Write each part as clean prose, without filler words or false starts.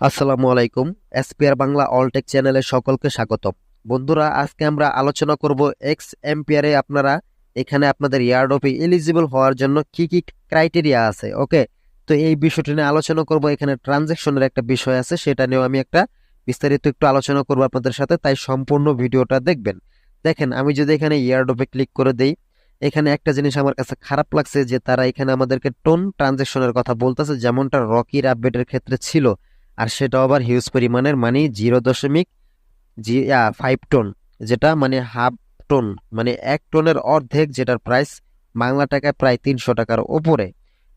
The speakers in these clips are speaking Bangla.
আসসালামু আলাইকুম। এসপিআর বাংলা অলটেক চ্যানেলে সকলকে স্বাগতম। বন্ধুরা, আজকে আমরা আলোচনা করব এক্স এম্পিয়ারে আপনারা এখানে আপনাদের ইয়ারডপে এলিজিবল হওয়ার জন্য কি কি ক্রাইটেরিয়া আছে। ওকে, তো এই বিষয়টি নিয়ে আলোচনা করব। এখানে ট্রানজ্যাকশনের একটা বিষয় আছে, সেটা নিয়েও আমি একটা বিস্তারিত একটু আলোচনা করব আপনাদের সাথে, তাই সম্পূর্ণ ভিডিওটা দেখবেন। দেখেন, আমি যদি এখানে ইয়ারডপে ক্লিক করে দেই, এখানে একটা জিনিস আমার কাছে খারাপ লাগছে যে তারা এখানে আমাদেরকে টোন ট্রানজ্যাকশনের কথা বলতেছে, যেমনটা রকির আপডেটের ক্ষেত্রে ছিল। আর সেটা আবার হিউজ পরিমাণের, মানে 0.5 টন, যেটা মানে হাফ টন, মানে 1 টনের অর্ধেক, যেটার প্রাইস বাংলা টাকায় প্রায় 300 টাকার ওপরে।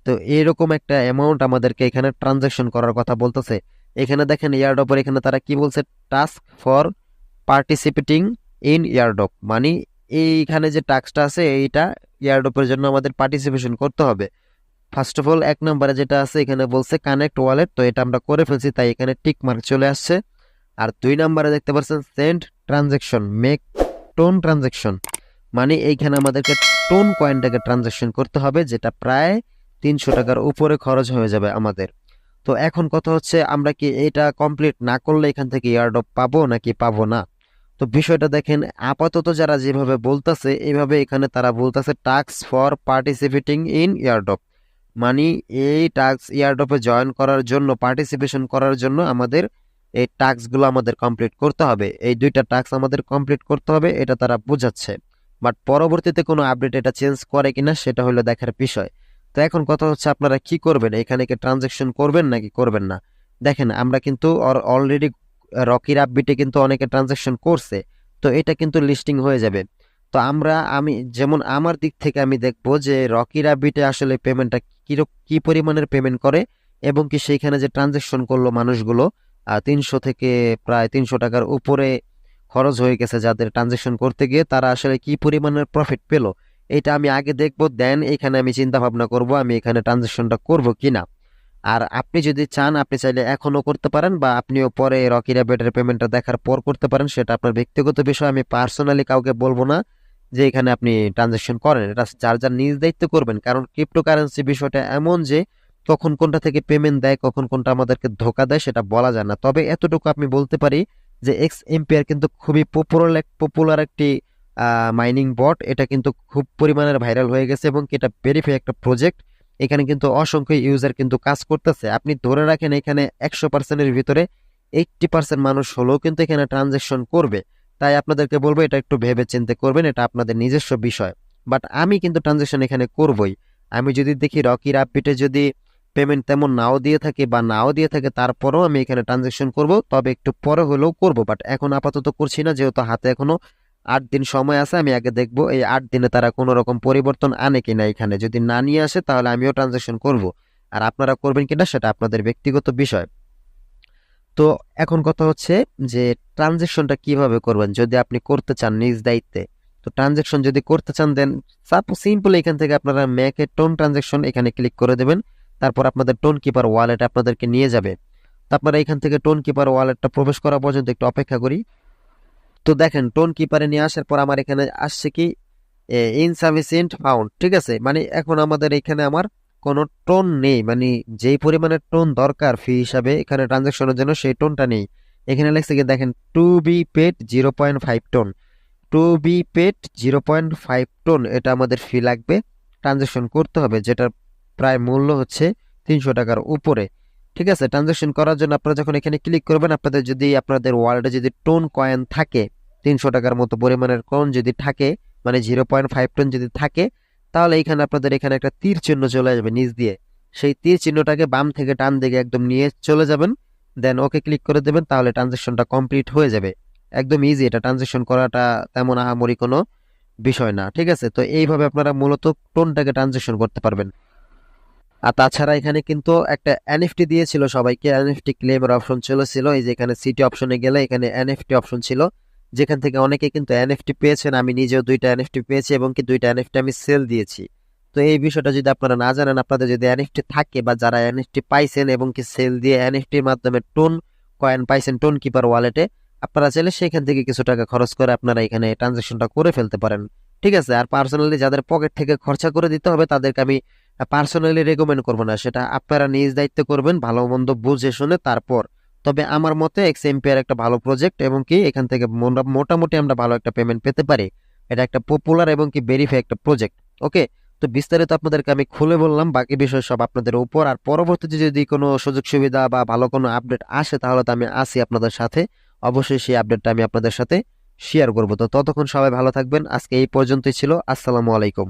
তো এরকম একটা অ্যামাউন্ট আমাদেরকে এখানে ট্রানজাকশন করার কথা বলতেছে। এখানে দেখেন ইয়ারডপের এখানে তারা কি বলছে, টাস্ক ফর পার্টিসিপেটিং ইন ইয়ারডপ, মানে এইখানে যে টাস্কটা আছে এইটা ইয়ারডপের জন্য আমাদের পার্টিসিপেশন করতে হবে। ফার্স্ট অফ অল 1 নম্বরে যেটা আছে এখানে বলছে কানেক্ট ওয়ালেট, তো এটা আমরা করে ফেলছি, তাই এখানে টিক মার্ক চলে আসছে। আর 2 নম্বরে দেখতে পাচ্ছেন send transaction make tone transaction, মানে এইখানে আমাদেরকে টোন কয়েনটাকে ট্রানজেকশন করতে হবে, যেটা প্রায় 300 টাকার উপরে খরচ হয়ে যাবে আমাদের। তো এখন কথা হচ্ছে, আমরা কি এটা কমপ্লিট না করলে এখান থেকে ইয়ারডপ পাবো নাকি পাবো না? তো বিষয়টা দেখেন, আপাতত যারা যেভাবে বলতেছে এইভাবে এখানে তারা বলতেছে টাস্ক ফর পার্টিসিপেটিং ইন ইয়ারডপ, মানে এই টাস্ক ইয়ারডপে জয়েন করার জন্য, পার্টিসিপেশন করার জন্য আমাদের এই টাস্কগুলো আমাদের কমপ্লিট করতে হবে। এই 2টা টাস্ক আমাদের কমপ্লিট করতে হবে, এটা তারা বোঝাচ্ছে। বাট পরবর্তীতে কোনো আপডেট এটা চেঞ্জ করে কিনা সেটা হলো দেখার বিষয়। তো এখন কথা হচ্ছে, আপনারা কি করবেন, এখানে কি ট্রানজেকশন করবেন নাকি করবেন না? দেখেন, আমরা কিন্তু অলরেডি রকির আপডেটে কিন্তু অনেকে ট্রানজেকশন করছে, তো এটা কিন্তু লিস্টিং হয়ে যাবে। তো আমি যেমন আমার দিক থেকে আমি দেখবো যে রকি রাবিটে আসলে পেমেন্টটা কি পরিমাণের পেমেন্ট করে, এবং কি সেইখানে যে ট্রানজেকশন করলো মানুষগুলো 300 থেকে প্রায় 300 টাকার উপরে খরচ হয়ে গেছে যাদের ট্রানজেকশন করতে গিয়ে, তারা আসলে কি পরিমাণের প্রফিট পেলো এটা আমি আগে দেখবো, দেন এখানে আমি চিন্তা ভাবনা করব আমি এখানে ট্রানজেকশনটা করব কিনা। আর আপনি যদি চান, আপনি চাইলে এখনো করতে পারেন, বা আপনিও পরে রকি র্যাবিটের পেমেন্টটা দেখার পর করতে পারেন, সেটা আপনার ব্যক্তিগত বিষয়। আমি পার্সোনালি কাউকে বলবো না যে এখানে আপনি ট্রানজাকশন করেন, এটা যার যার নিজ দায়িত্ব করবেন। কারণ ক্রিপ্টোকারেন্সি বিষয়টা এমন যে কখন কোনটা থেকে পেমেন্ট দেয়, কখন কোনটা আমাদেরকে ধোকা দেয় সেটা বলা যায় না। তবে এতটুকু আমি বলতে পারি যে এক্স এম্পিয়ার কিন্তু খুবই পপুলার একটি মাইনিং বট। এটা কিন্তু খুব পরিমাণের ভাইরাল হয়ে গেছে, এবং এটা ভেরিফাই একটা প্রজেক্ট। এখানে কিন্তু অসংখ্য ইউজার কিন্তু কাজ করতেছে। আপনি ধরে রাখেন এখানে 100%-এর ভিতরে 80% মানুষ হলেও কিন্তু এখানে ট্রানজাকশন করবে। তাই আপনাদেরকে বলবো এটা একটু ভেবে চিন্তে করবেন, এটা আপনাদের নিজস্ব বিষয়। বাট আমি কিন্তু ট্রানজাকশন এখানে করবই। আমি যদি দেখি রকির আপবিটে যদি পেমেন্ট তেমন নাও দিয়ে থাকে বা নাও দিয়ে থাকে, তারপরেও আমি এখানে ট্রানজাকশন করব, তবে একটু পরে হলেও করব। বাট এখন আপাতত করছি না, যেহেতু হাতে এখনো 8 দিন সময় আছে। আমি আগে দেখবো এই 8 দিনে তারা কোনো রকম পরিবর্তন আনে কিনা। এখানে যদি না নিয়ে আসে তাহলে আমিও ট্রানজাকশন করব। আর আপনারা করবেন কিনা সেটা আপনাদের ব্যক্তিগত বিষয়। তো এখন কথা হচ্ছে যে ট্রানজেকশনটা কিভাবে করবেন যদি আপনি করতে চান নিজ দায়িত্বে। তো ট্রানজেকশন যদি করতে চান, দেন সিম্পল এখান থেকে আপনারা ম্যাকে টোন ট্রানজেকশন এখানে ক্লিক করে দেবেন। তারপর আপনাদের টোন কিপার ওয়ালেট আপনাদেরকে নিয়ে যাবে। তো আপনারা এখান থেকে টোন কিপার ওয়ালেটটা প্রবেশ করা পর্যন্ত একটু অপেক্ষা করি। তো দেখেন, টোন কিপারে নিয়ে আসার পর আমার এখানে আসছে কি ইনসাফিসিয়েন্ট ফাউন্ড, ঠিক আছে। মানে এখন আমাদের এখানে আমার কোনো টোন নেই, মানে যেই পরিমাণের টোন দরকার ফি হিসাবে এখানে ট্রানজাকশনের জন্য সেই টোনটা নেই। এখানে লেখছে কি দেখেন, to be paid 0.5 ton, to be paid 0.5 ton, এটা আমাদের ফি লাগবে, ট্রানজাকশন করতে হবে, যেটার প্রায় মূল্য হচ্ছে 300 টাকার উপরে। ঠিক আছে, ট্রানজাকশন করার জন্য আপনারা যখন এখানে ক্লিক করবেন, আপনাদের যদি আপনাদের ওয়ালেটে যদি টোন কয়েন থাকে 300 টাকার মতো পরিমাণের কয়েন যদি থাকে, মানে 0.5 টন যদি থাকে, তাহলে এখানে আপনাদের এখানে একটা তীর চিহ্ন চলে আসবে নিচ দিয়ে। সেই তীর চিহ্নটাকে বাম থেকে ডান দিকে একদম নিয়ে চলে যাবেন, দেন ওকে ক্লিক করে দেবেন, তাহলে ট্রানজাকশনটা কমপ্লিট হয়ে যাবে। একদম ইজি, এটা ট্রানজাকশন করাটা তেমন আহামরি কোনো বিষয় না। ঠিক আছে, তো এইভাবে আপনারা মূলত টোনটাকে ট্রানজাকশন করতে পারবেন। আর তাছাড়া এখানে কিন্তু একটা এনএফটি দিয়েছিল সবাইকে, এনএফটি ক্লেমের অপশন ছিল। এই যে এখানে সিটি অপশনে গেলে এখানে এনএফটি অপশন ছিল, যেখান থেকে অনেকে কিন্তু এনএফটি পেয়েছেন। আমি নিজেও 2টা এনএফটি পেয়েছি, এবং কি 2টা এনএফটি আমি সেল দিয়েছি। তো এই বিষয়টা যদি আপনারা না জানেন, আপনাদের যদি এনএফটি থাকে বা যারা এনএফটি পাইছেন এবং কি সেল দিয়ে এনএফটির মাধ্যমে টোন কয়েন পাইছেন টোন কিপার ওয়ালেটে, আপনারা চাইলে সেখান থেকে কিছু টাকা খরচ করে আপনারা এখানে ট্রানজাকশনটা করে ফেলতে পারেন। ঠিক আছে, আর পার্সোনালি যাদের পকেট থেকে খরচা করে দিতে হবে তাদেরকে আমি পার্সোনালি রেকমেন্ড করবো না, সেটা আপনারা নিজ দায়িত্বে করবেন, ভালো মন্দ বুঝে শুনে তারপর। তবে আমার মতে এক্সএমপিআর একটা ভালো প্রজেক্ট এবং কি এখান থেকে মোটামুটি আমরা ভালো একটা পেমেন্ট পেতে পারি। এটা একটা পপুলার এবং কি ভেরিফাই একটা প্রজেক্ট। ওকে, তো বিস্তারিত আপনাদেরকে আমি খুলে বললাম, বাকি বিষয় সব আপনাদের উপর। আর পরবর্তীতে যদি কোনো সুযোগ সুবিধা বা ভালো কোনো আপডেট আসে তাহলে তো আমি আসি আপনাদের সাথে, অবশ্যই সেই আপডেটটা আমি আপনাদের সাথে শেয়ার করবো। তো ততক্ষণ সবাই ভালো থাকবেন, আজকে এই পর্যন্তই ছিল। আসসালামু আলাইকুম।